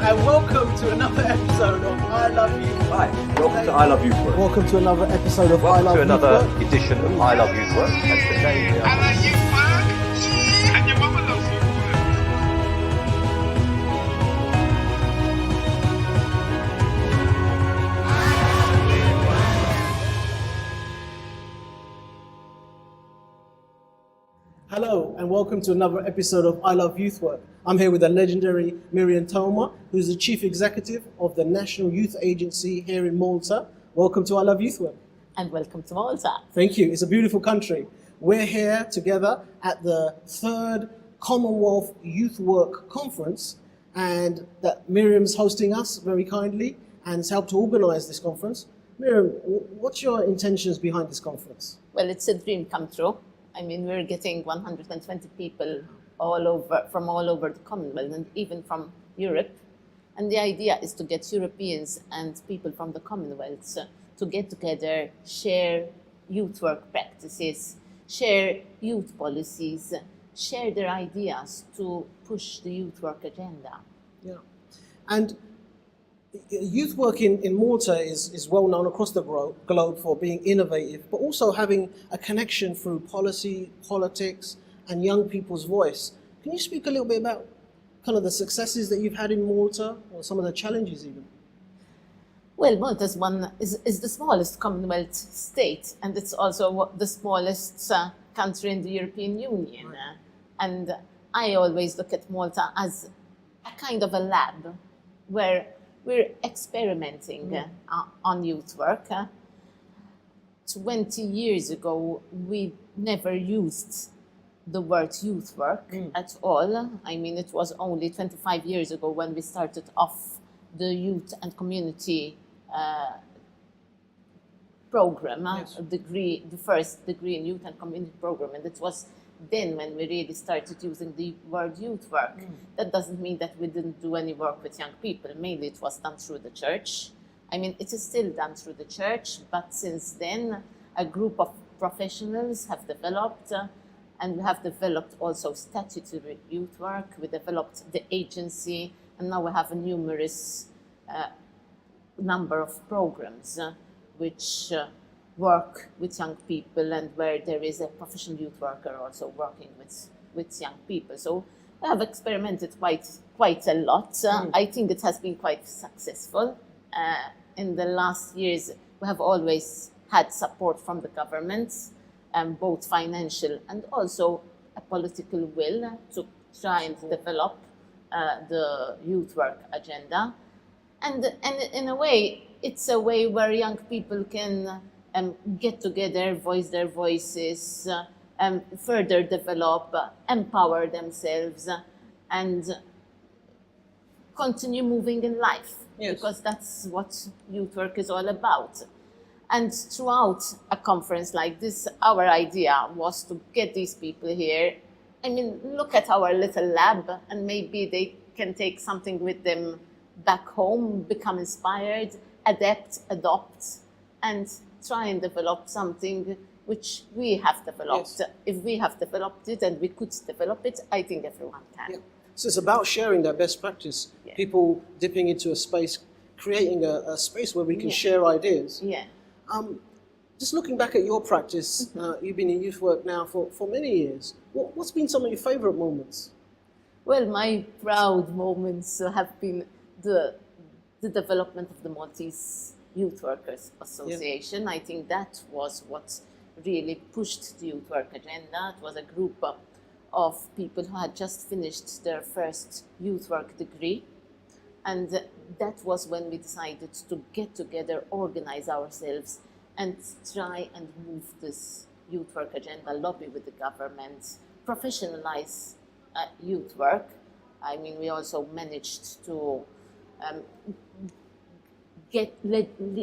and welcome to another episode of I Love Youth. Hi, welcome to I Love Youth Work. Welcome to another episode of I Welcome Love to Youth another Work. edition of I Love Youth Work. And today we I are... love you, work, and your mama loves you. Hello and welcome to another episode of I Love Youth Work. I'm here with the legendary Miriam Teuma, who's the Chief Executive of the National Youth Agency here in Malta. Welcome to I Love Youth Work. And welcome to Malta. Thank you. It's a beautiful country. We're here together at the third Commonwealth Youth Work Conference, and that Miriam's hosting us very kindly and has helped to organise this conference. Miriam, what's your intentions behind this conference? Well, it's a dream come true. I mean, we're getting 120 people from all over the Commonwealth and even from Europe. And the idea is to get Europeans and people from the Commonwealth to get together, share youth work practices, share youth policies, share their ideas to push the youth work agenda. Yeah. And youth work in Malta is well known across the globe for being innovative, but also having a connection through policy, politics, and young people's voice. Can you speak a little bit about kind of the successes that you've had in Malta, or some of the challenges even? Well, Malta is the smallest Commonwealth state, and it's also the smallest country in the European Union. Right. And I always look at Malta as a kind of a lab where we're experimenting on youth work. 20 years ago, we never used the word youth work at all. I mean, it was only 25 years ago when we started off the youth and community program, Yes. the first degree in youth and community program, and it was then when we really started using the word youth work. That doesn't mean that we didn't do any work with young people. Mainly it was done through the church. I mean, it is still done through the church, but since then a group of professionals have developed and we have developed also statutory youth work. We developed the agency, and now we have a numerous number of programs which work with young people, and where there is a professional youth worker also working with young people. So we have experimented quite a lot. I think it has been quite successful. In the last years, we have always had support from the government, both financial and also a political will to try and develop the youth work agenda. And in a way, it's a way where young people can get together, voice their voices, further develop, empower themselves, and continue moving in life. Yes. Because that's what youth work is all about. And throughout a conference like this, our idea was to get these people here. I mean, look at our little lab, and maybe they can take something with them back home, become inspired, adapt, adopt, and try and develop something which we have developed. Yes. If we have developed it and we could develop it, I think everyone can. Yeah. So it's about sharing that best practice. Yeah. People dipping into a space, creating a space where we can Yeah. share ideas. Yeah. Just looking back at your practice, you've been in youth work now for many years. What's been some of your favourite moments? Well, my proud moments have been the development of the Maltese Youth Workers Association. I think that was what really pushed the youth work agenda. It was a group of people who had just finished their first youth work degree. And that was when we decided to get together, organize ourselves, and try and move this youth work agenda, lobby with the government, professionalize youth work. I mean, we also managed to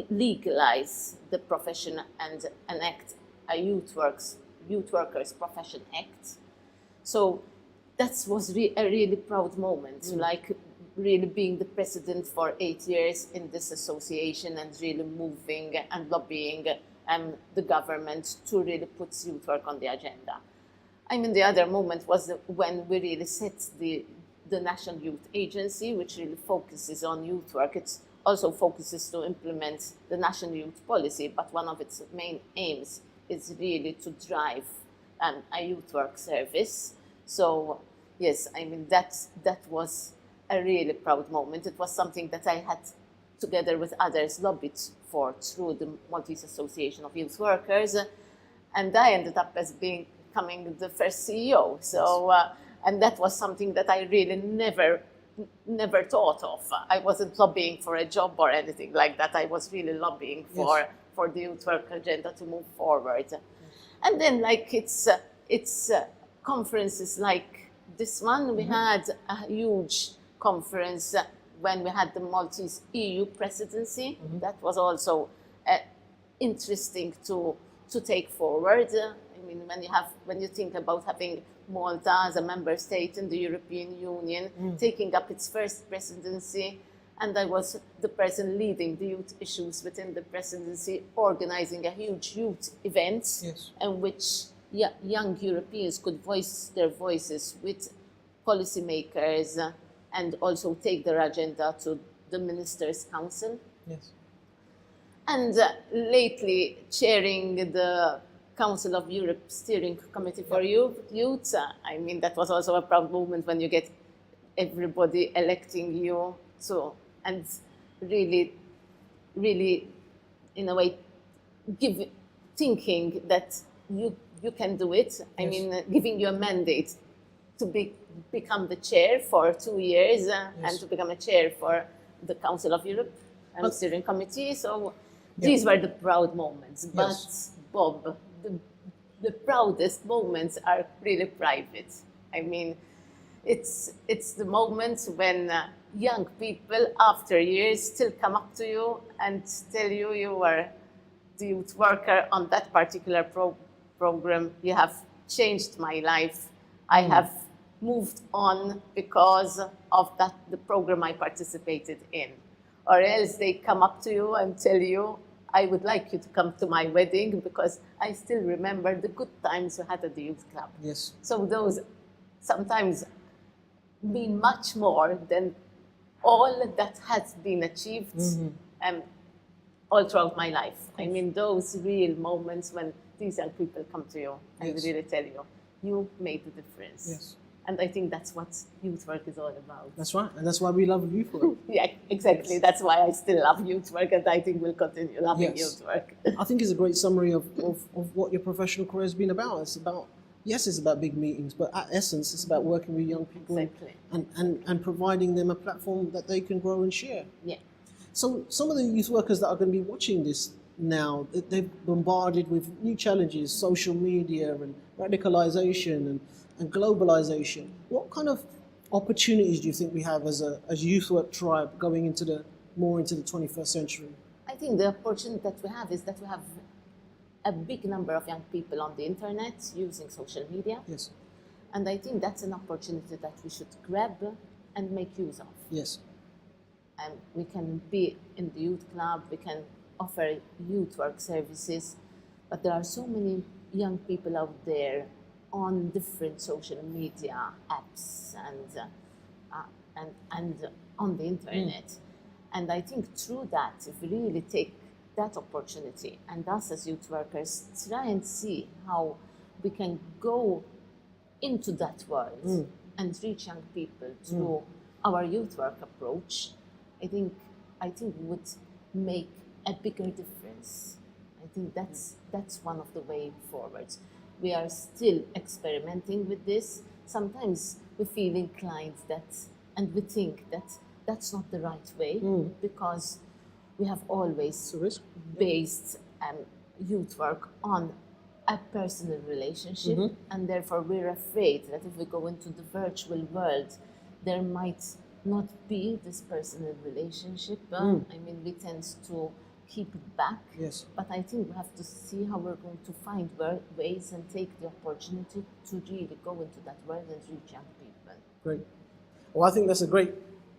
legalize the profession and enact a Youth Workers Profession Act. So that was a really proud moment, like really being the president for 8 years in this association and really moving and lobbying the government to really put youth work on the agenda. I mean, the other moment was when we really set the the National Youth Agency, which really focuses on youth work. It also focuses to implement the National Youth Policy, but one of its main aims is really to drive a youth work service. So yes, I mean, that was a really proud moment. It was something that I had, together with others, lobbied for through the Maltese Association of Youth Workers, and I ended up as becoming the first CEO. So, and that was something that I really never thought of. I wasn't lobbying for a job or anything like that. I was really lobbying for the youth work agenda to move forward. And then, like, it's conferences like this one. We had a huge conference when we had the Maltese EU Presidency. That was also interesting to take forward. I mean, when you think about having Malta as a member state in the European Union, taking up its first presidency, and I was the person leading the youth issues within the presidency, organizing a huge youth event in which young Europeans could voice their voices with policymakers and also take their agenda to the Ministers' Council. Yes. And lately, chairing the Council of Europe Steering Committee for Youth, I mean, that was also a proud moment when you get everybody electing you. So, and really, in a way, thinking that you can do it. I mean, giving you a mandate to become the chair for 2 years and to become a chair for the Council of Europe and Steering Committee. So these were the proud moments. But Bob, the proudest moments are really private. I mean, it's the moments when young people after years still come up to you and tell you you were the youth worker on that particular program. You have changed my life. I have moved on because of the program I participated in. Or else they come up to you and tell you, I would like you to come to my wedding because I still remember the good times we had at the youth club. Yes. So those sometimes mean much more than all that has been achieved all throughout my life. I mean, those real moments when these young people come to you and really tell you, you made the difference. Yes. And I think that's what youth work is all about. That's right, and that's why we love youth work. Yeah, exactly. Yes. That's why I still love youth work, and I think we'll continue loving youth work. I think it's a great summary of what your professional career has been about. It's about, it's about big meetings, but at essence, it's about working with young people and providing them a platform that they can grow and share. Yeah. So some of the youth workers that are going to be watching this now, they're bombarded with new challenges, social media and radicalization and globalization. What kind of opportunities do you think we have as a youth work tribe going into more into the 21st century? I think the opportunity that we have is that we have a big number of young people on the internet using social media. Yes. And I think that's an opportunity that we should grab and make use of. Yes. And we can be in the youth club, we can offer youth work services, but there are so many young people out there on different social media apps and on the internet. And I think through that, if we really take that opportunity and us as youth workers try and see how we can go into that world and reach young people through our youth work approach, I think we would make a bigger difference. I think that's one of the way forward. We are still experimenting with this. Sometimes we feel inclined and we think that that's not the right way because we have always based youth work on a personal relationship, and therefore we're afraid that if we go into the virtual world, there might not be this personal relationship. I mean, we tend to keep it back. Yes. But I think we have to see how we're going to find ways and take the opportunity to really go into that world and reach young people. Great. Well, I think that's a great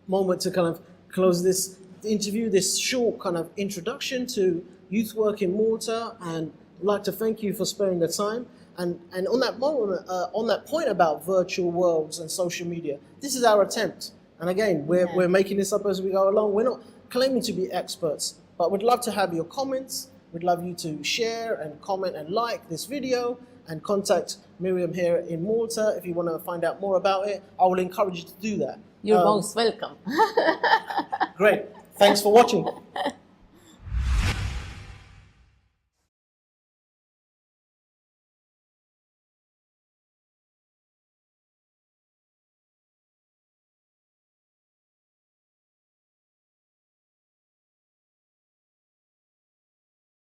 moment to kind of close this interview, this short kind of introduction to youth work in Malta, and I'd like to thank you for sparing the time. And on that moment, on that point about virtual worlds and social media, this is our attempt. And again, we're making this up as we go along. We're not claiming to be experts, but we'd love to have your comments. We'd love you to share and comment and like this video, and contact Miriam here in Malta if you want to find out more about it. I will encourage you to do that. You're most welcome. Great. Thanks for watching.